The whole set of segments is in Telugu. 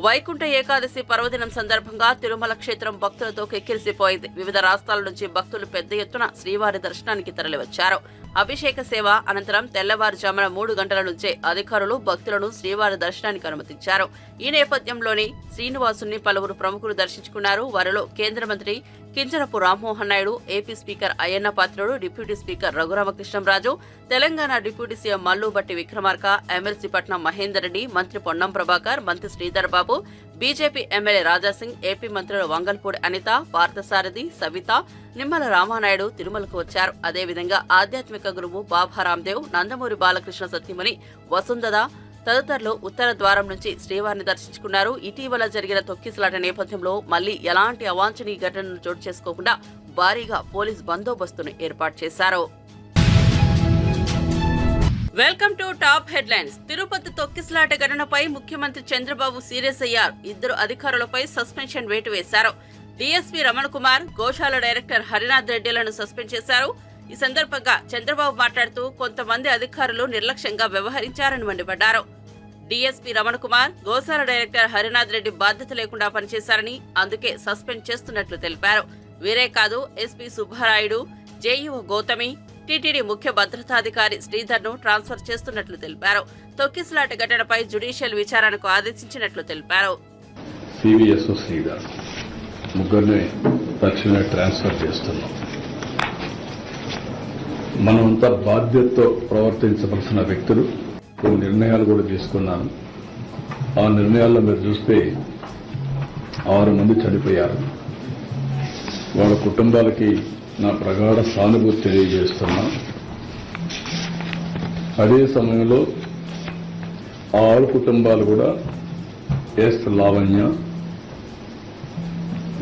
వైకుంఠ ఏకాదశి పర్వదినం సందర్భంగా తిరుమల క్షేత్రం భక్తులతో కిక్కిరిసిపోయింది. వివిధ రాష్ట్రాల నుంచి భక్తులు పెద్ద ఎత్తున శ్రీవారి దర్శనానికి తరలివచ్చారు. అభిషేక సేవ అనంతరం తెల్లవారుజామున 3 గంటల నుంచే అధికారులు భక్తులను శ్రీవారి దర్శనానికి అనుమతించారు. ఈ నేపథ్యంలోని శ్రీనివాసుని పలువురు ప్రముఖులు దర్శించుకున్నారు. వారిలో కేంద్ర మంత్రి Kinjarapu Rammohan Naidu, AP speaker Ayyanna Patrudu, deputy speaker Raghuramakrishnamraju, Telangana deputy CM Mallubatti Vikramarka, MLC Patnam Mahender Reddy, మంత్రి పొన్నం ప్రభాకర్, మంత్రి Sridhar Babu, BJP MLA Rajasingh, AP మంత్రులు వంగల్పూడి అనిత, పార్థసారథి, సవిత, నిమ్మల రామానాయుడు తిరుమలకు వచ్చారు. అదేవిధంగా ఆధ్యాత్మిక గురువు బాబా రామ్దేవ్, నందమూరి బాలకృష్ణ సతీమణి వసుంధర తదితరులు ఉత్తర ద్వారం నుంచి శ్రీవారిని దర్శించుకున్నారు. ఇటీవల జరిగిన తొక్కిసలాట నేపథ్యంలో మళ్లీ ఎలాంటి అవాంఛనీయ ఘటనలు చోటు చేసుకోకుండా భారీగా పోలీస్ బందోబస్తును ఏర్పాటు చేశారు. Welcome to top headlines. Tirupati తొక్కిసలాట ఘటనపై ముఖ్యమంత్రి చంద్రబాబు సీరియస్ అయ్యారు. 2 అధికారులపై సస్పెన్షన్ వేటు వేశారు. డీఎస్పీ రమణ కుమార్, గోశాల డైరెక్టర్ హరినాథ్ రెడ్డిలను సస్పెండ్ చేశారు. ఈ సందర్భంగా చంద్రబాబు మాట్లాడుతూ కొంతమంది అధికారులు నిర్లక్ష్యంగా వ్యవహరించారని మండిపడ్డారు. డీఎస్పీ రమణ కుమార్, గోశాల డైరెక్టర్ హరినాథ్ రెడ్డి బాధ్యత లేకుండా పనిచేశారని అందుకే సస్పెండ్ చేస్తున్నట్లు తెలిపారు. వీరే కాదు, SP Subbarayudu, JEO Gautami, TTD ముఖ్య భద్రతాధికారి శ్రీధర్ ను ట్రాన్స్ఫర్ చేస్తున్నట్లు తెలిపారు. తొక్కిసలాట ఘటనపై జ్యుడిషియల్ విచారణకు ఆదేశించినట్లు తెలిపారు. ముగ్గురిని తక్షణమే ట్రాన్స్ఫర్ చేస్తున్నాం. మనమంతా బాధ్యతతో ప్రవర్తించవలసిన వ్యక్తులు. కొన్ని నిర్ణయాలు కూడా తీసుకున్నాను. ఆ నిర్ణయాల్లో మీరు చూస్తే 6 మంది చనిపోయారు. వాళ్ళ కుటుంబాలకి నా ప్రగాఢ సానుభూతి తెలియజేస్తున్నా. అదే సమయంలో 6 కుటుంబాలు కూడా ఎస్ లావణ్య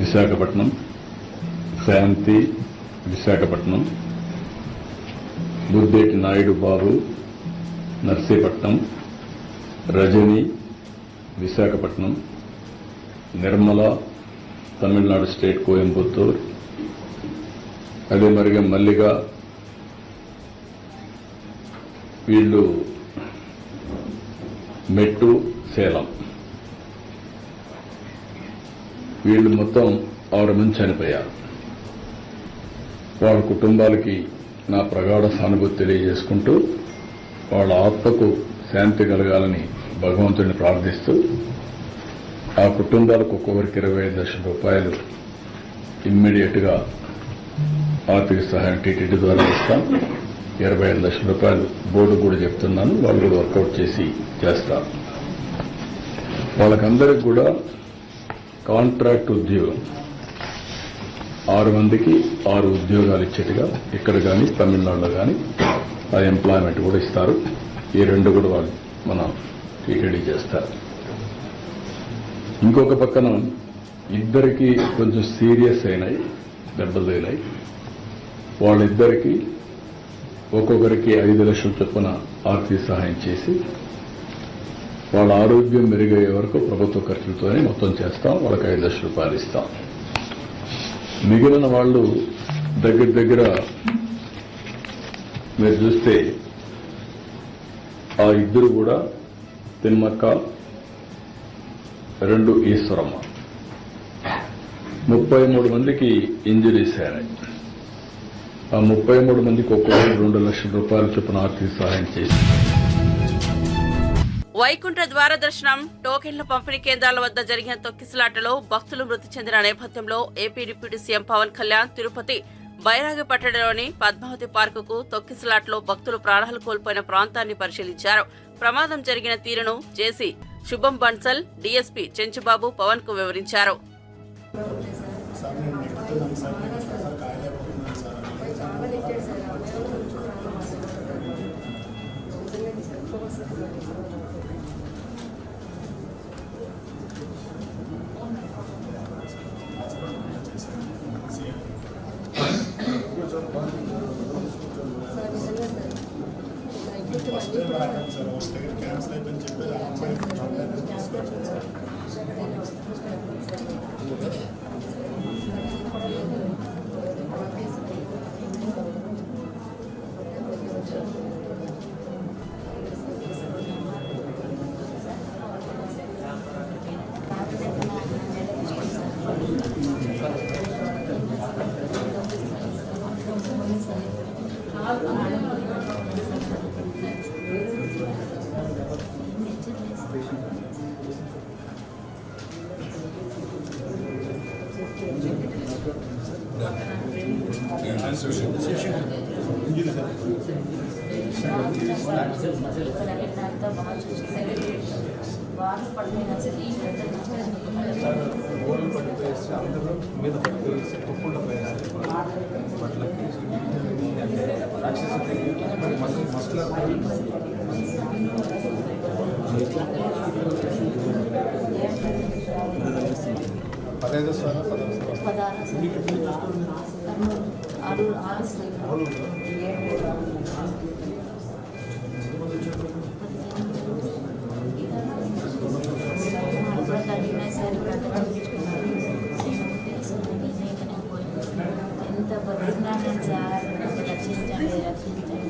విశాఖపట్నం, శాంతి విశాఖపట్నం, బుద్ధేటి నాయుడు బాబు నర్సీపట్నం, రజని విశాఖపట్నం, నిర్మల తమిళనాడు స్టేట్ కోయంబత్తూర్, అదే మరిగా మల్లిగా వీళ్ళు మెట్టు సేలం. వీళ్ళు మొత్తం 6 మంది చనిపోయారు. వాళ్ళ కుటుంబాలకి నా ప్రగాఢ సానుభూతి తెలియజేసుకుంటూ వాళ్ళ ఆత్మకు శాంతి కలగాలని భగవంతుడిని ప్రార్థిస్తూ ఆ కుటుంబాలకు ఒక్కొక్కరికి 25 లక్షల రూపాయలు ఇమ్మీడియట్ గా ఆర్థిక సహాయం టీటీడీ ద్వారా ఇస్తాం. 25 లక్షల రూపాయలు బోర్డు కూడా చెప్తున్నాను, వాళ్ళు కూడా వర్కౌట్ చేసి చేస్తారు. వాళ్ళకందరికి కూడా కాంట్రాక్ట్ ఉద్యోగం 6 మందికి 6 ఉద్యోగాలు ఇచ్చేట్టుగా ఇక్కడ కానీ తమిళనాడులో కానీ ఆ ఎంప్లాయ్మెంట్ కూడా ఇస్తారు. ఈ 2 కూడా వాళ్ళు మన టీటీడీ చేస్తారు. ఇంకొక పక్కన ఇద్దరికి కొంచెం సీరియస్ అయినాయి, దెబ్బలు అయినాయి. వాళ్ళిద్దరికి ఒక్కొక్కరికి 5 లక్షల చొప్పున ఆర్థిక సహాయం చేసి వాళ్ళ ఆరోగ్యం మెరుగయ్యే వరకు ప్రభుత్వ ఖర్చులతోనే మొత్తం చేస్తాం. వాళ్ళకి 5 లక్షల రూపాయలు ఇస్తాం. మిగిలిన వాళ్ళు దగ్గర మీరు చూస్తే ఆ 2 కూడా తిమ్మక్క, 2 ఈశ్వరమ్మ, 33 మందికి ఇంజరీస్ అయినాయి. ఆ 33 మందికి ఒక్కొక్కరు 2 లక్షల రూపాయల చొప్పున ఆర్థిక సహాయం చేసి వైకుంఠ ద్వార దర్శనం టోకెన్ల పంపిణీ కేంద్రాల వద్ద జరిగిన తొక్కిసలాటలో భక్తులు మృతి చెందిన నేపథ్యంలో AP deputy CM Pawan Kalyan Tirupati బైరాగిపట్టణంలోని పద్మావతి పార్కుకు తొక్కిసలాటలో భక్తులు ప్రాణాలు కోల్పోయిన ప్రాంతాన్ని పరిశీలించారు. ప్రమాదం జరిగిన తీరును జేసీ శుభం బన్సల్, డీఎస్పీ చెంచుబాబు పవన్ కు వివరించారు. క్యాన్సిల్ అయిపోయింది చెప్పేది ఆ అమ్మాయి తీసుకోవట్లేదు సార్. గోళ్ళు పడిపోయేసి అందరూ మీద పడిపోయేసి తొక్కుండా పోయేసి బట్లకి అంటే రాక్షస మసలు పదహైదు సార్ ఎంత బతుకున్నాను సార్ రక్షించండి రక్షించండి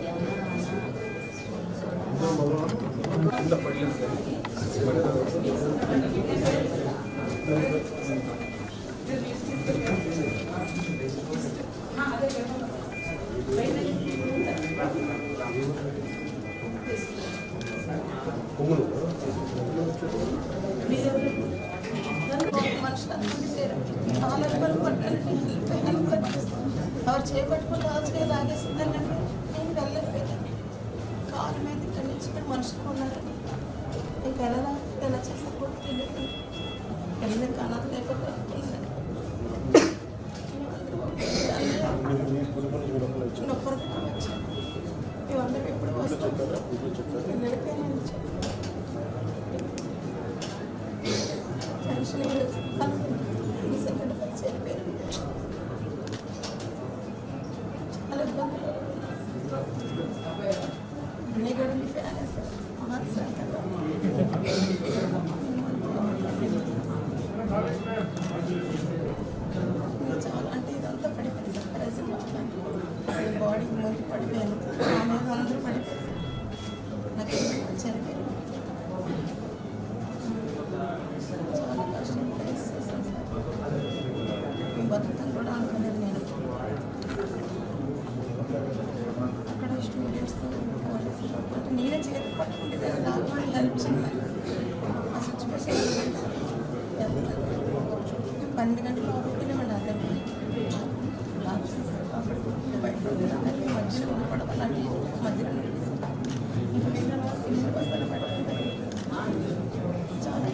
కింద పడలేదు ఎవరు చేపట్టుకుని రాజుగా లాగేసిందని నేను వెళ్ళలేకపోయాను. కారు మీద ఇక్కడి నుంచి ఇక్కడ మనుషులు ఉన్నారని ఇంకా ఎలా చేస్తా కూడా తెలియదు. వెళ్ళిన కాలం లేకపోతే మేమందరం ఎప్పుడు వస్తాం వెళ్ళిపోయాను. టెన్షన్ చనిపోయారు. చాలా ఇబ్బందులు అన్నీ కూడా మీ ఫ్యాన్ చాలా అంటే ఇదంతా పడిపోయింది సార్. ప్రజలు బాడీ ముందు పడిపోయాను. అందరూ పడిపోయారు. నాకు చనిపోయారు. చాలా కష్టం ఫేస్ చేశాను సార్. బతుకుతాను కూడా అనుకునేది నేను. అక్కడ స్టూడెంట్స్ అంటే నేనే చేతి పట్టుకుంటేదాన్ని నాకు వాళ్ళు హెల్ప్ చేయాలి. ఆ సిచ్యువేషన్ 12 గంటలు ఆడుకునేవాడు అదే బయట మధ్యలో పడవాలంటే మధ్యలో ఇంకా మిగతా సినిమా బస్తాలు పడుతుంది. చాలా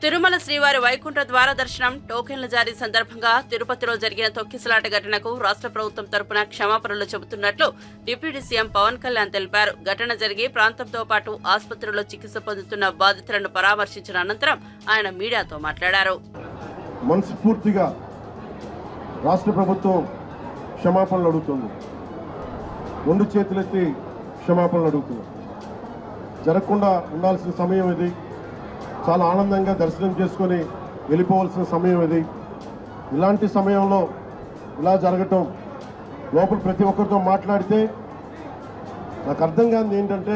తిరుమల శ్రీవారి వైకుంఠ ద్వార దర్శనం టోకెన్ల జారీ సందర్భంగా తిరుపతిలో జరిగిన తొక్కిసలాట ఘటనకు రాష్ట్ర ప్రభుత్వం తరపున క్షమాపణలు చెబుతున్నట్లు డిప్యూటీ సీఎం పవన్ కళ్యాణ్ తెలిపారు. ఘటన జరిగి ప్రాంతంతో పాటు ఆసుపత్రిలో చికిత్స పొందుతున్న బాధితులను పరామర్శించిన అనంతరం ఆయన మీడియాతో మాట్లాడారు. మనస్ఫూర్తిగా రాష్ట్ర ప్రభుత్వం క్షమాపణలు అడుగుతుంది. 2 చేతులెత్తి క్షమాపణలు అడుగుతుంది. జరగకుండా ఉండాల్సిన సమయం ఇది. చాలా ఆనందంగా దర్శనం చేసుకొని వెళ్ళిపోవాల్సిన సమయం ఇది. ఇలాంటి సమయంలో ఇలా జరగటం, లోపల ప్రతి ఒక్కరితో మాట్లాడితే నాకు అర్థం కానిది ఏంటంటే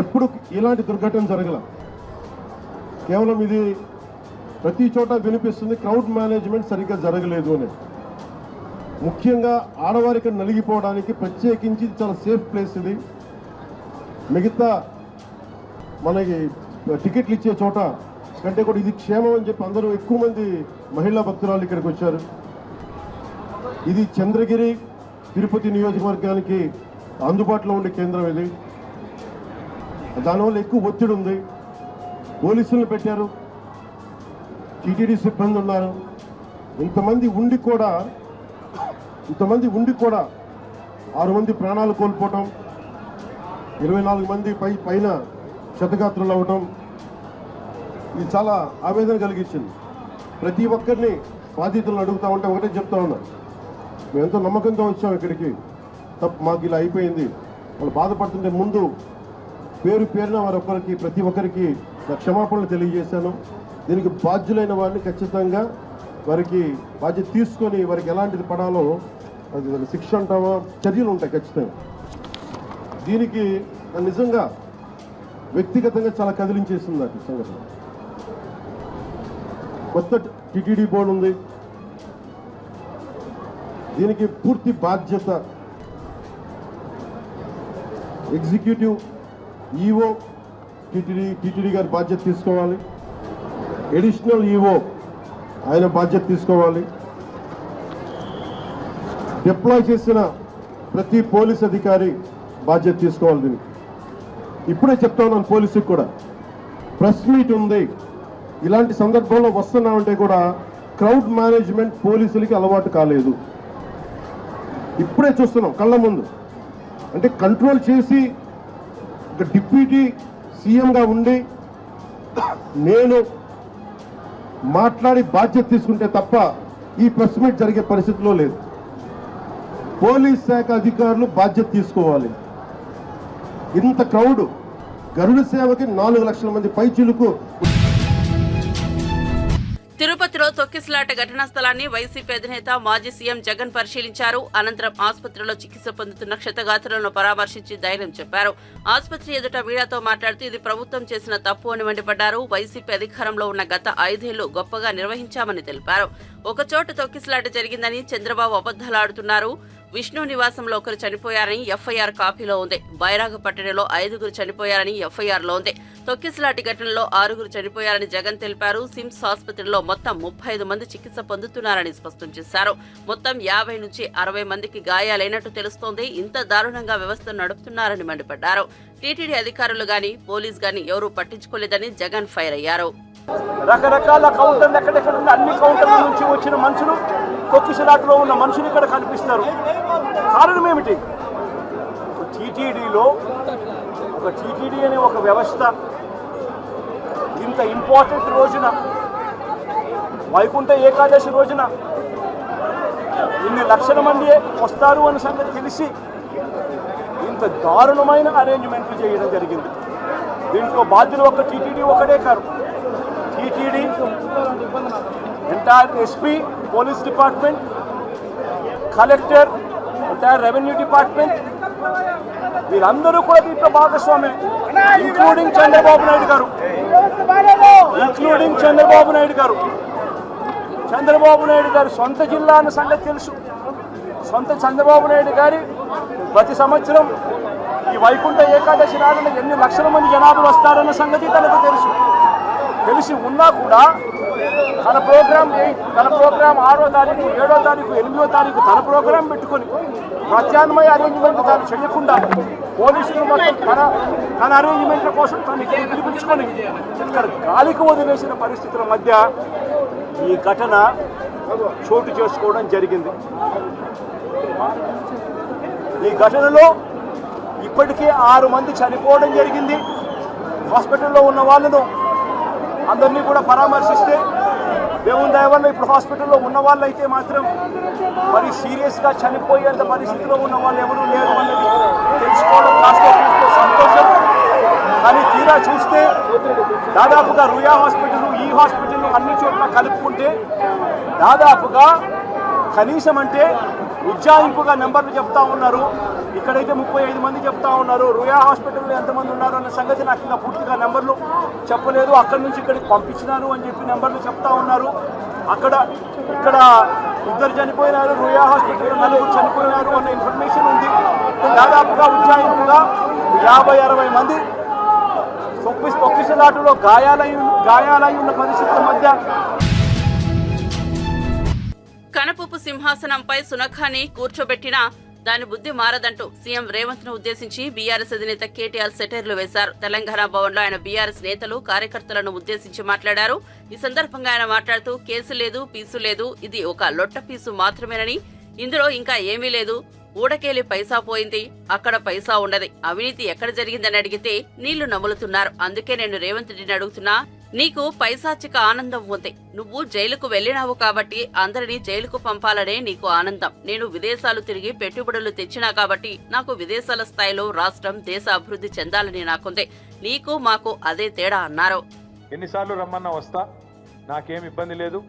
ఎప్పుడు ఇలాంటి దుర్ఘటన జరగల. కేవలం ఇది ప్రతి చోట వినిపిస్తుంది క్రౌడ్ మేనేజ్మెంట్ సరిగ్గా జరగలేదు అని. ముఖ్యంగా ఆడవారికి నలిగిపోవడానికి ప్రత్యేకించి చాలా సేఫ్ ప్లేస్ ఇది. మిగతా మనకి టికెట్లు ఇచ్చే చోట కంటే కూడా ఇది క్షేమం అని చెప్పి అందరూ ఎక్కువ మంది మహిళా భక్తురాలు ఇక్కడికి వచ్చారు. ఇది చంద్రగిరి తిరుపతి నియోజకవర్గానికి అందుబాటులో ఉండే కేంద్రం ఇది. దానివల్ల ఎక్కువ ఒత్తిడి ఉంది. పోలీసులను పెట్టారు, టీటీడీ సిబ్బంది ఉన్నారు. ఇంతమంది ఉండి కూడా 6 మంది ప్రాణాలు కోల్పోవటం, 24 మంది పైన క్షతగాత్రులు అవ్వటం ఇది చాలా ఆవేదన కలిగించింది. ప్రతి ఒక్కరిని బాధితులను అడుగుతా ఉంటే ఒకటే చెప్తా ఉన్నా, మేము ఎంతో నమ్మకంతో వచ్చాం ఇక్కడికి, మాకు ఇలా అయిపోయింది. వాళ్ళు బాధపడుతుంటే ముందు పేరున వారొక్కరికి ప్రతి ఒక్కరికి నా క్షమాపణలు తెలియజేశాను. దీనికి బాధ్యులైన వారిని ఖచ్చితంగా వారికి బాధ్యత తీసుకొని వారికి ఎలాంటిది పడాలో అది శిక్ష అంటావా చర్యలు ఉంటాయి ఖచ్చితంగా. దీనికి నిజంగా వ్యక్తిగతంగా చాలా కదిలించేసింది నాకు సంఘటన. కొత్త టీటీడీ బోర్డు ఉంది, దీనికి పూర్తి బాధ్యత ఎగ్జిక్యూటివ్ ఈఓ టీటీడీ గారి బాధ్యత తీసుకోవాలి, అడిషనల్ ఈఓ ఆయన బాధ్యత తీసుకోవాలి, డిప్లాయ్ చేసిన ప్రతి పోలీస్ అధికారి బాధ్యత తీసుకోవాలి. దీనికి ఇప్పుడే చెప్తా ఉన్నాను పోలీసుకి కూడా, ప్రెస్ మీట్ ఉంది, ఇలాంటి సందర్భంలో వస్తున్నామంటే కూడా క్రౌడ్ మేనేజ్మెంట్ పోలీసులకి అలవాటు కాలేదు. ఇప్పుడే చూస్తున్నాం కళ్ళ ముందు. అంటే కంట్రోల్ చేసి డిప్యూటీ సీఎంగా ఉండి నేను మాట్లాడి బాధ్యత తీసుకుంటే తప్ప ఈ ప్రెస్ మీట్ జరిగే పరిస్థితిలో లేదు. పోలీస్ శాఖ అధికారులు బాధ్యత తీసుకోవాలి. ఇంత క్రౌడ్ గరుడ సేవకి 4 లక్షల మంది పైచిలుకు. తిరుపతిలో తొక్కిసలాట ఘటనా స్థలాన్ని వైసీపీ అధినేత మాజీ సీఎం జగన్ పరిశీలించారు. అనంతరం ఆసుపత్రిలో చికిత్స పొందుతున్న క్షతగాత్రులను పరామర్శించి ధైర్యం చెప్పారు. ఆసుపత్రి ఎదుట మీడియాతో మాట్లాడుతూ ఇది ప్రభుత్వం చేసిన తప్పు అని మండిపడ్డారు. వైసీపీ అధికారంలో ఉన్న గత 5 ఏళ్లు గొప్పగా నిర్వహించామని తెలిపారు. ఒకచోట తొక్కిసలాట జరిగిందని చంద్రబాబు అబద్దాలాడుతున్నారు. విష్ణు నివాసంలో 1 చనిపోయారని ఎఫ్ఐఆర్ కాపీలో ఉంది. బైరాగపట్టణంలో 5 చనిపోయారని ఎఫ్ఐఆర్లో ఉంది. తొక్కిసలాటి ఘటనలో 6 చనిపోయారని జగన్ తెలిపారు. సిమ్స్ ఆసుపత్రిలో మొత్తం 35 మంది చికిత్స పొందుతున్నారని స్పష్టం చేశారు. మొత్తం 50 నుంచి 60 మందికి గాయాలైనట్టు తెలుస్తోంది. ఇంత దారుణంగా వ్యవస్థ నడుపుతున్నారని మండిపడ్డారు. టీటీడీ అధికారులు గాని పోలీస్ గాని ఎవరూ పట్టించుకోలేదని జగన్ ఫైర్ అయ్యారు. రకరకాల కౌంటర్లు ఎక్కడెక్కడ ఉన్న అన్ని కౌంటర్ల నుంచి వచ్చిన మనుషులు, తొక్కిసలాటలో ఉన్న మనుషులు ఇక్కడ కనిపిస్తారు. కారణం ఏమిటి? టీటీడీలో టీటీడీ అనే ఒక వ్యవస్థ ఇంత ఇంపార్టెంట్ రోజున, వైకుంఠ ఏకాదశి రోజున ఇన్ని లక్షల మంది వస్తారు అన్న సంగతి తెలిసి ఇంత దారుణమైన అరేంజ్మెంట్లు చేయడం జరిగింది. దీంట్లో బాధ్యులు ఒక టీటీడీ ఒకటే కాదు, TTD, entire SP, police department, collector, entire revenue department, వీరందరూ కూడా దీంట్లో భాగస్వామే, ఇంక్లూడింగ్ చంద్రబాబు నాయుడు గారు. చంద్రబాబు నాయుడు గారు సొంత జిల్లా అన్న సంగతి తెలుసు. సొంత చంద్రబాబు నాయుడు గారి ప్రతి సంవత్సరం ఈ వైకుంఠ ఏకాదశి నాడున ఎన్ని లక్షల మంది జనాభా వస్తారన్న సంగతి తనకు తెలుసు. తెలిసి ఉన్నా కూడా తన ప్రోగ్రాం 6వ తారీఖు, 7వ తారీఖు, 8వ తారీఖు తన ప్రోగ్రాం పెట్టుకొని ప్రత్యామ్నాయ అరేంజ్మెంట్ తాను చేయకుండా పోలీసులు మొత్తం తన అరేంజ్మెంట్ల కోసం తను ఇక్కడ పిలిపించుకొని ఇక్కడ గాలికి వదిలేసిన పరిస్థితుల మధ్య ఈ ఘటన చోటు చేసుకోవడం జరిగింది. ఈ ఘటనలో ఇప్పటికే 6 మంది చనిపోవడం జరిగింది. హాస్పిటల్లో ఉన్న వాళ్ళను అందరినీ కూడా పరామర్శిస్తే దేవుని దయ వల్ల ఇప్పుడు హాస్పిటల్లో ఉన్న వాళ్ళు అయితే మాత్రం మరి సీరియస్గా చనిపోయేంత పరిస్థితిలో ఉన్న వాళ్ళు ఎవరూ లేరు అన్నది తెలుసుకోవడం రాష్ట్ర సంతోషం. కానీ తీరా చూస్తే దాదాపుగా రుయా హాస్పిటల్, ఈ హాస్పిటల్ అన్ని చోట్ల కలుపుకుంటే దాదాపుగా కనీసం అంటే ఉజ్జాయింపుగా నెంబర్లు చెప్తా ఉన్నారు. ఇక్కడైతే 35 మంది చెప్తా ఉన్నారు. రుయా హాస్పిటల్లో ఎంతమంది ఉన్నారు అన్న సంగతి నాకు ఇంకా పూర్తిగా నెంబర్లు చెప్పలేదు. అక్కడి నుంచి ఇక్కడికి పంపించినారు అని చెప్పి నెంబర్లు చెప్తా ఉన్నారు. ఇక్కడ 2 చనిపోయినారు, రుయా హాస్పిటల్లో 4 చనిపోయినారు అన్న ఇన్ఫర్మేషన్ ఉంది. దాదాపుగా ఉజ్జాయింపుగా 50-60 మంది తొక్కిసలాటలో గాయాలై ఉన్న పరిస్థితుల మధ్య కనపపు సింహాసనంపై సునఖాని కూర్చోబెట్టినా దాని బుద్ధి మారదంటూ సీఎం రేవంత్ ను ఉద్దేశించి బీఆర్ఎస్ అధినేత కేటీఆర్ సెటైర్లు వేశారు. తెలంగాణ భవన్ లో ఆయన బీఆర్ఎస్ నేతలు కార్యకర్తలను ఉద్దేశించి మాట్లాడారు. ఈ సందర్భంగా ఆయన మాట్లాడుతూ కేసు లేదు, పీసు లేదు, ఇది ఒక లొట్ట పీసు మాత్రమేనని, ఇందులో ఇంకా ఏమీ లేదు, ఊడకేలి పైసా పోయింది, అక్కడ పైసా ఉండదు, అవినీతి ఎక్కడ జరిగిందని అడిగితే నీళ్లు నములుతున్నారు. అందుకే నేను రేవంత్ రెడ్డిని అడుగుతున్నా, నీకు పైశాచిక ఆనందం ఉంది. నువ్వు జైలుకు వెళ్లినావు కాబట్టి అందరినీ జైలుకు పంపాలనే నీకు ఆనందం. నేను విదేశాలు తిరిగి పెట్టుబడులు తెచ్చినా కాబట్టి నాకు విదేశాల స్థాయిలో రాష్ట్రం, దేశ అభివృద్ధి చెందాలని నాకుంది. నీకు మాకు అదే తేడా అన్నారు. ఎన్నిసార్లు రమ్మన్నా వస్తా, నాకేం ఇబ్బంది లేదు,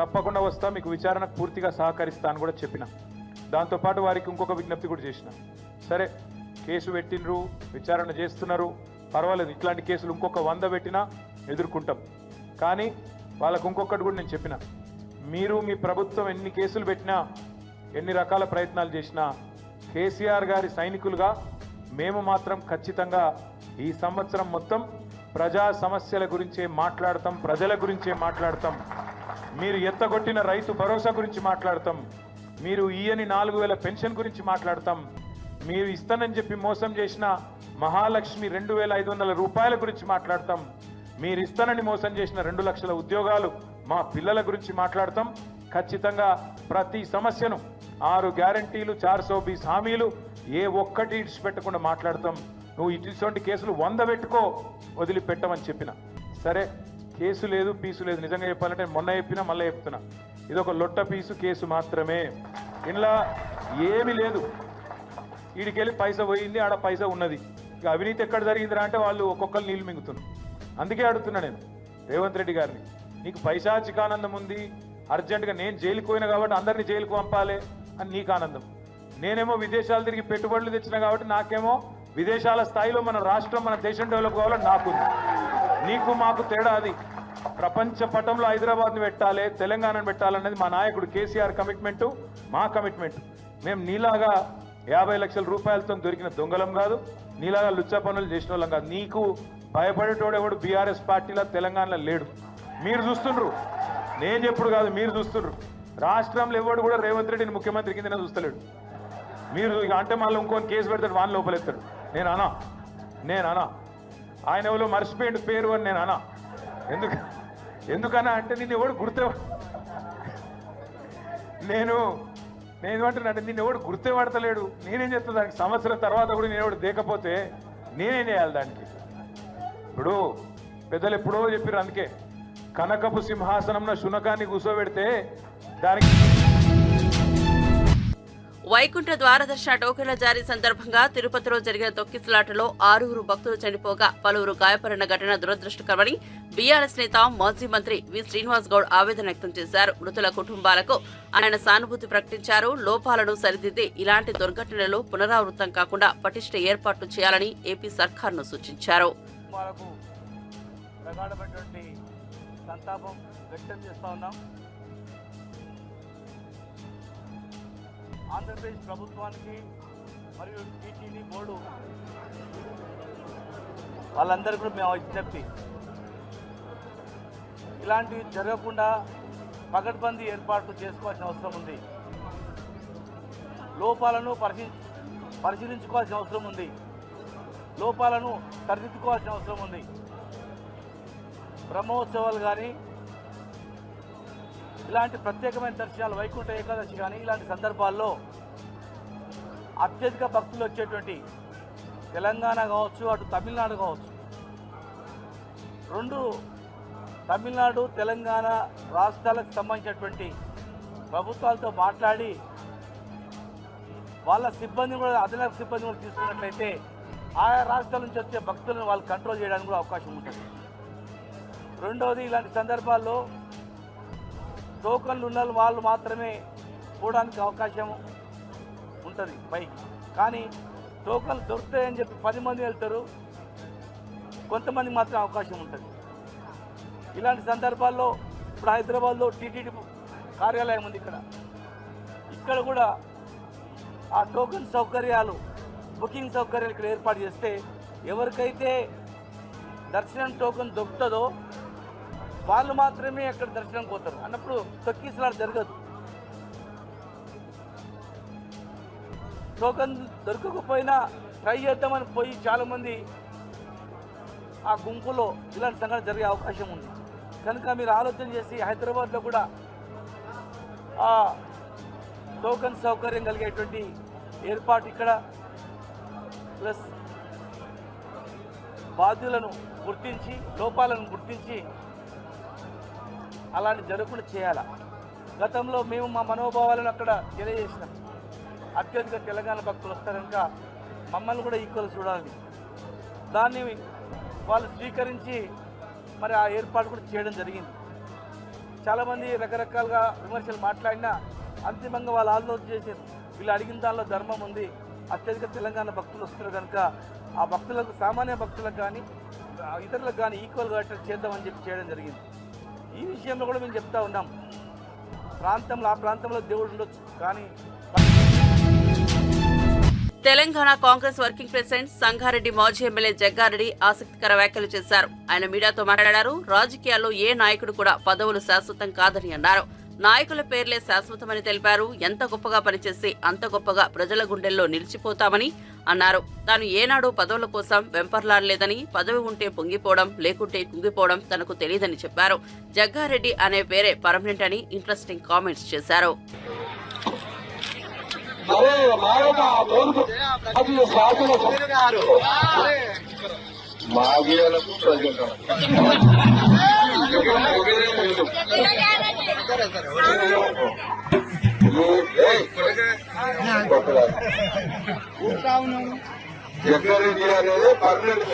తప్పకుండా వస్తా, మీకు విచారణకు పూర్తిగా సహకరిస్తా అని కూడా చెప్పిన. దాంతోపాటు వారికి ఇంకొక విజ్ఞప్తి కూడా చేసిన. సరే, కేసు పెట్టినరు, విచారణ చేస్తున్నారు, పర్వాలేదు, ఇట్లాంటి కేసులు ఇంకొక 100 పెట్టినా ఎదుర్కొంటాం. కానీ వాళ్ళకు ఇంకొకటి కూడా నేను చెప్పిన, మీరు మీ ప్రభుత్వం ఎన్ని కేసులు పెట్టినా, ఎన్ని రకాల ప్రయత్నాలు చేసినా, కేసీఆర్ గారి సైనికులుగా మేము మాత్రం ఖచ్చితంగా ఈ సంవత్సరం మొత్తం ప్రజా సమస్యల గురించే మాట్లాడతాం, ప్రజల గురించే మాట్లాడతాం. మీరు ఎత్తగొట్టిన రైతు భరోసా గురించి మాట్లాడతాం, మీరు ఈయని 4000 పెన్షన్ గురించి మాట్లాడతాం, మీరు ఇస్తానని చెప్పి మోసం చేసిన మహాలక్ష్మి 2500 రూపాయల గురించి మాట్లాడతాం, మీరు ఇస్తానని మోసం చేసిన 2 లక్షల ఉద్యోగాలు మా పిల్లల గురించి మాట్లాడతాం. ఖచ్చితంగా ప్రతి సమస్యను 6 గ్యారంటీలు, 420 హామీలు ఏ ఒక్కటి ఇడిచిపెట్టకుండా మాట్లాడతాం. నువ్వు ఇటువంటి కేసులు 100 పెట్టుకో, వదిలిపెట్టమని చెప్పిన. సరే, కేసు లేదు, పీసు లేదు. నిజంగా చెప్పాలంటే మొన్న చెప్పినా మళ్ళీ చెప్తున్నా, ఇదొక లొట్ట పీసు కేసు మాత్రమే. ఇంట్లో ఏమీ లేదు. ఈడికెళ్ళి పైసా పోయింది, ఆడ పైసా ఉన్నది. ఇక అవినీతి ఎక్కడ జరిగిందిరా అంటే వాళ్ళు ఒక్కొక్కరు నీళ్ళు మింగుతున్నారు. అందుకే అడుగుతున్నా నేను రేవంత్ రెడ్డి గారిని, నీకు పైశాచికానందం ఉంది, అర్జెంటుగా నేను జైలుకు పోయినా కాబట్టి అందరినీ జైలుకు పంపాలి అని నీకు ఆనందం. నేనేమో విదేశాలు తిరిగి పెట్టుబడులు తెచ్చినా కాబట్టి నాకేమో విదేశాల స్థాయిలో మన రాష్ట్రం, మన దేశం డెవలప్ కావాలని నాకుంది. నీకు మాకు తేడా అది. ప్రపంచ పటంలో హైదరాబాద్ని పెట్టాలి, తెలంగాణను పెట్టాలనేది మా నాయకుడు కేసీఆర్ కమిట్మెంటు, మా కమిట్మెంట్. మేము నీలాగా 50 లక్షల రూపాయలతో దొరికిన దొంగలం కాదు, నీలాగా లుచ్చా పనులు చేసిన వాళ్ళం కాదు. నీకు భయపడేటోడు ఎవడు బీఆర్ఎస్ పార్టీలో తెలంగాణలో లేడు. మీరు చూస్తుండ్రు, నేను చెప్పుడు కాదు, మీరు చూస్తుండ్రు. రాష్ట్రంలో ఎవడు కూడా రేవంత్ రెడ్డిని ముఖ్యమంత్రి కిందనే చూస్తలేడు. మీరు ఇక అంటే మళ్ళీ ఇంకొని కేసు పెడతాడు, వాని లోపలెత్తాడు. నేను అనా ఆయన ఎవరో మర్చిపోయిండు పేరు అని నేను అనా. ఎందుకన్నా అంటే నిన్ను ఎవడు నేను ఏమంటున్నా అంటే నిన్ను ఎవడు గుర్తే పడతలేడు. నేనేం చేస్తా దానికి? సంవత్సరం తర్వాత కూడా నేను ఎవడు దేకపోతే నేనేం చేయాలి దానికి? ఇప్పుడు పెద్దలు ఎప్పుడో చెప్పారు, అందుకే కనకపు సింహాసనంలో శునకాన్ని కూర్చోబెడితే దానికి. వైకుంఠ ద్వారదర్శన టోకెన్ల జారీ సందర్భంగా తిరుపతిలో జరిగిన తొక్కిసలాటలో 6 భక్తులు చనిపోగా పలువురు గాయపడిన ఘటన దురదృష్టకరమని బీఆర్ఎస్ నేత, మాజీ మంత్రి వి శ్రీనివాస్ గౌడ్ ఆవేదన వ్యక్తం చేశారు. మృతుల కుటుంబాలకు ఆయన సానుభూతి ప్రకటించారు. లోపాలను సరిదిద్ది ఇలాంటి దుర్ఘటనలు పునరావృతం కాకుండా పటిష్ట ఏర్పాట్లు చేయాలని ఏపీ సర్కార్ను సూచించారు. ఆంధ్రప్రదేశ్ ప్రభుత్వానికి మరియు టీటీడీ బోర్డు వాళ్ళందరికీ కూడా మేము విజ్ఞప్తి, ఇలాంటివి జరగకుండా పకడ్బందీ ఏర్పాట్లు చేసుకోవాల్సిన అవసరం ఉంది. లోపాలను పరిశీలించుకోవాల్సిన అవసరం ఉంది. లోపాలను సరిదిద్దుకోవాల్సిన అవసరం ఉంది. బ్రహ్మోత్సవాలు కానీ, ఇలాంటి ప్రత్యేకమైన దర్శనాలు, వైకుంఠ ఏకాదశి కానీ, ఇలాంటి సందర్భాల్లో అత్యధిక భక్తులు వచ్చేటువంటి తెలంగాణ కావచ్చు, అటు తమిళనాడు కావచ్చు, 2 తమిళనాడు, తెలంగాణ రాష్ట్రాలకు సంబంధించినటువంటి ప్రభుత్వాలతో మాట్లాడి వాళ్ళ సిబ్బంది కూడా, అదనపు సిబ్బంది కూడా తీసుకున్నట్లయితే ఆయా రాష్ట్రాల నుంచి వచ్చే భక్తులను వాళ్ళు కంట్రోల్ చేయడానికి కూడా అవకాశం ఉంటుంది. రెండవది, ఇలాంటి సందర్భాల్లో టోకన్లు ఉన్న వాళ్ళు మాత్రమే పోవడానికి అవకాశం ఉంటుంది పైకి. కానీ టోకన్లు దొరుకుతాయని చెప్పి 10 మంది వెళ్తారు, కొంతమందికి మాత్రం అవకాశం ఉంటుంది. ఇలాంటి సందర్భాల్లో ఇప్పుడు హైదరాబాద్లో టీటీడీ కార్యాలయం ఉంది. ఇక్కడ కూడా ఆ టోకన్ సౌకర్యాలు, బుకింగ్ సౌకర్యాలు ఇక్కడ ఏర్పాటు చేస్తే ఎవరికైతే దర్శనం టోకన్ దొరుకుతుందో వాళ్ళు మాత్రమే అక్కడ దర్శనం పోతారు. అన్నప్పుడు తొక్కిసలాట జరగదు. టోకన్ దొరకకపోయినా ట్రై చేద్దామని పోయి చాలామంది ఆ గుంపులో ఇలాంటి సంఘటన జరిగే అవకాశం ఉంది. కనుక మీరు ఆలోచన చేసి హైదరాబాద్లో కూడా ఆ టోకన్ సౌకర్యం కలిగేటువంటి ఏర్పాటు ఇక్కడ, ప్లస్ బాధ్యులను గుర్తించి, లోపాలను గుర్తించి అలాంటి జరగకుండా చేయాలి. గతంలో మేము మా మనోభావాలను అక్కడ తెలియజేసినాం. అత్యధిక తెలంగాణ భక్తులు వస్తారు కనుక మమ్మల్ని కూడా ఈక్వల్ చూడాలి. దాన్ని వాళ్ళు స్వీకరించి మరి ఆ ఏర్పాటు కూడా చేయడం జరిగింది. చాలామంది రకరకాలుగా విమర్శలు మాట్లాడినా అంతిమంగా వాళ్ళు ఆలోచన చేశారు, వీళ్ళు అడిగిన దానిలో ధర్మం ఉంది, అత్యధిక తెలంగాణ భక్తులు వస్తారు కనుక ఆ భక్తులకు, సామాన్య భక్తులకు కానీ ఇతరులకు కానీ ఈక్వల్గా చేద్దామని చెప్పి చేయడం జరిగింది. ఈ విషయంలో కూడా మేము చెప్తా ఉన్నాం, ఆ ప్రాంతంలో దేవుడు ఉండొచ్చు, కానీ తెలంగాణ కాంగ్రెస్ వర్కింగ్ ప్రెసిడెంట్ సంగారెడ్డి మాజీ ఎమ్మెల్యే జగ్గారెడ్డి ఆసక్తికర వ్యాఖ్యలు చేశారు. ఆయన మీడియాతో మాట్లాడారు. రాజకీయాల్లో ఏ నాయకుడు కూడా పదవులు శాశ్వతం కాదని అన్నారు. నాయకుల పేర్లే శాశ్వతమని తెలిపారు. ఎంత గొప్పగా పనిచేసి అంత గొప్పగా ప్రజల గుండెల్లో నిలిచిపోతామని అన్నారు. తాను ఏనాడు పదవుల కోసం వెంపర్లాడలేదని, పదవి ఉంటే పొంగిపోవడం, లేకుంటే కుంగిపోవడం తనకు తెలియదని చెప్పారు. జగ్గారెడ్డి అనే పేరే పర్మనెంట్ అని ఇంట్రెస్టింగ్ కామెంట్స్ చేశారు. జగ్గారెడ్డి అనేది పర్మనెంట్.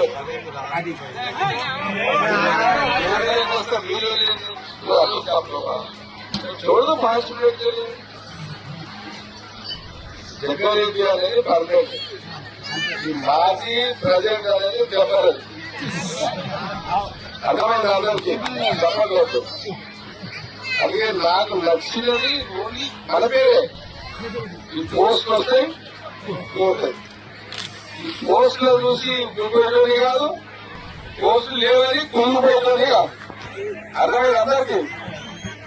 చూడదు ఫాస్ట్ జగ్గారెడ్డి అనేది పర్మనెంట్. మాజీ ప్రజెంట్ అనేది చెప్పలేదు. అర్థమైంది అందరికీ చెప్పలేదు. అలాగే నాకు నచ్చినది ఓన్లీ మన పేరే. ఈ పోస్టులు వస్తాయి, పోతాయి. ఈ పోస్టులు చూసి కుంగిపోయేది కాదు, పోస్టులు లేవని కుంగిపోతుంది కాదు. అర్థమైంది అందరికీ.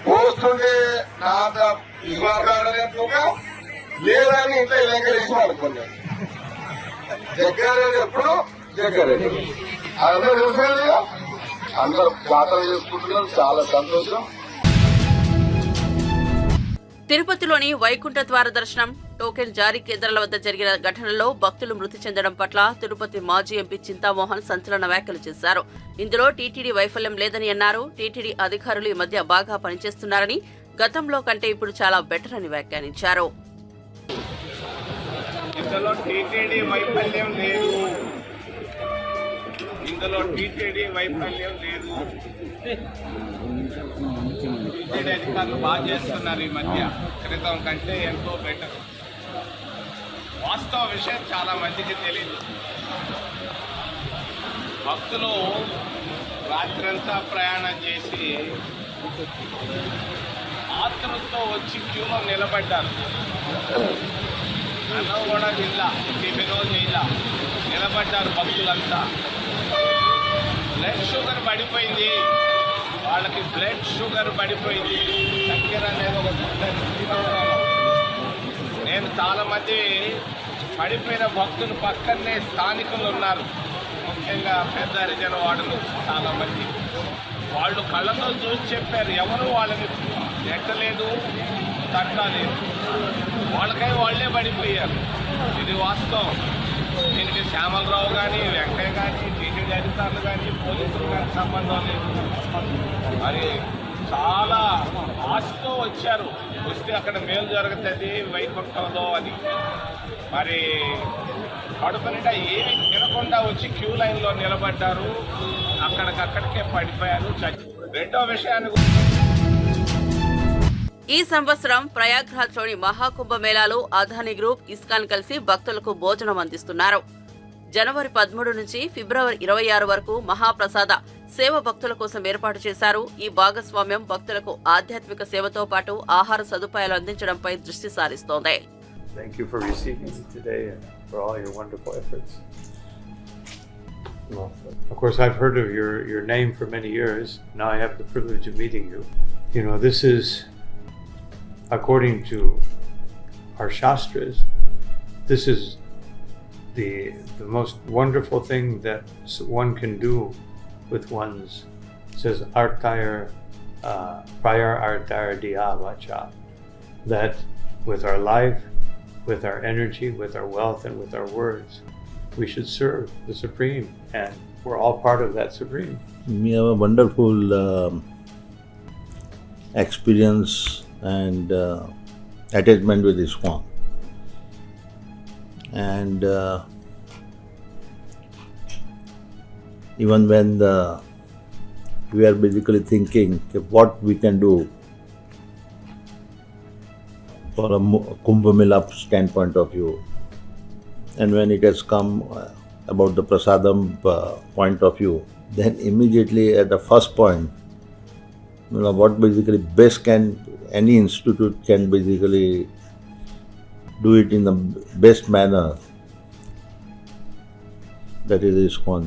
పోస్ట్ ఉంటే నా విశ్వాసాలుగా లేదని ఇంట్లో వెంకటేశ్వర అనుకున్నాను. జగ్గారెడ్డి ఎప్పుడు జగ్గారెడ్డి అందరూ చూసారు. అందరూ పాటలు చేసుకుంటున్నారు, చాలా సంతోషం. తిరుపతిలోని వైకుంఠ ద్వార దర్శనం టోకెన్ జారీ కేంద్రాల వద్ద జరిగిన ఘటనలో భక్తులు మృతి చెందడం పట్ల తిరుపతి మాజీ ఎంపీ చింతామోహన్ సంచలన వ్యాఖ్యలు చేశారు. ఇందులో టీటీడీ వైఫల్యం లేదని అన్నారు. టీటీడీ అధికారులు ఈ మధ్య బాగా పనిచేస్తున్నారని, గతంలో కంటే ఇప్పుడు చాలా బెటర్ అని వ్యాఖ్యానించారు. ఇందులో టీటీడీ వైఫల్యం లేదు, ఇందులో టీటీడీ వైఫల్యం లేదు. టీటీడీ అధికారులు బాగా చేస్తున్నారు ఈ మధ్య, క్రితం కంటే ఎంతో బెటర్. వాస్తవ విషయం చాలా మందికి తెలియదు. భక్తులు రాత్రంతా ప్రయాణం చేసి ఆతృతతో వచ్చి క్యూలో నిలబడ్డారు. అన్నగూడ జిల్లా, టిఫినో జిల్లా నిలబడ్డారు భక్తులంతా. బ్లడ్ షుగర్ పడిపోయింది, వాళ్ళకి బ్లడ్ షుగర్ పడిపోయింది. చక్కెర అనేది ఒక నేను చాలామంది పడిపోయిన భక్తులు పక్కనే స్థానికులు ఉన్నారు, ముఖ్యంగా పెద్ద హరిజన వార్డులు చాలామంది. వాళ్ళు కళ్ళతో చూసి చెప్పారు, ఎవరు వాళ్ళని ఎక్కలేదు, తట్టలేదు, వాళ్ళకై వాళ్ళే పడిపోయారు. ఇది వాస్తవం. దీనికి శ్యామలరావు కానీ, వెంకయ్య కానీ, టీటీడీ అధికారులు కానీ, పోలీసులు కానీ సంబంధం లేదు. మరి చాలా ఆశతో వచ్చారు, వస్తే అక్కడ మేలు జరుగుతుంది వైకుంఠంలో అని. మరి కడుపు నిండా ఏమి తినకుండా వచ్చి క్యూ లైన్లో నిలబడ్డారు, అక్కడికక్కడికే పడిపోయారు. రెండో విషయాన్ని ఈ సంవత్సరం ప్రయాగ్రాజ్లోని మహాకుంభమేళాలో అదానీ గ్రూప్, ఇస్కాన్ కలిసి భక్తులకు భోజనం అందిస్తున్నారు. జనవరి 13 నుంచి ఫిబ్రవరి 26 వరకు మహాప్రసాద సేవ భక్తుల కోసం ఏర్పాటు చేశారు. ఈ భాగస్వామ్యం భక్తులకు ఆధ్యాత్మిక సేవతో పాటు ఆహార సదుపాయాలు అందించడంపై దృష్టి సారిస్తోంది. Thank you for receiving me today and for all your wonderful efforts. Well, of course, I've heard of your name for many years. Now I have the privilege of meeting you. You know, this is, according to our Shastras, this is the most wonderful thing that one can do with one's, it says, artayar, prayar artayar diya vacha, that with our life, with our energy, with our wealth, and with our words, we should serve the Supreme, and we're all part of that Supreme. We have a wonderful experience and attachment with ISKCON. And even when we are basically thinking what we can do for a Kumbh Mela standpoint of view, and when it has come about the prasadam point of view, then immediately at the first point, you know, what basically best can any institute can basically do it in the best manner, that is ISKCON.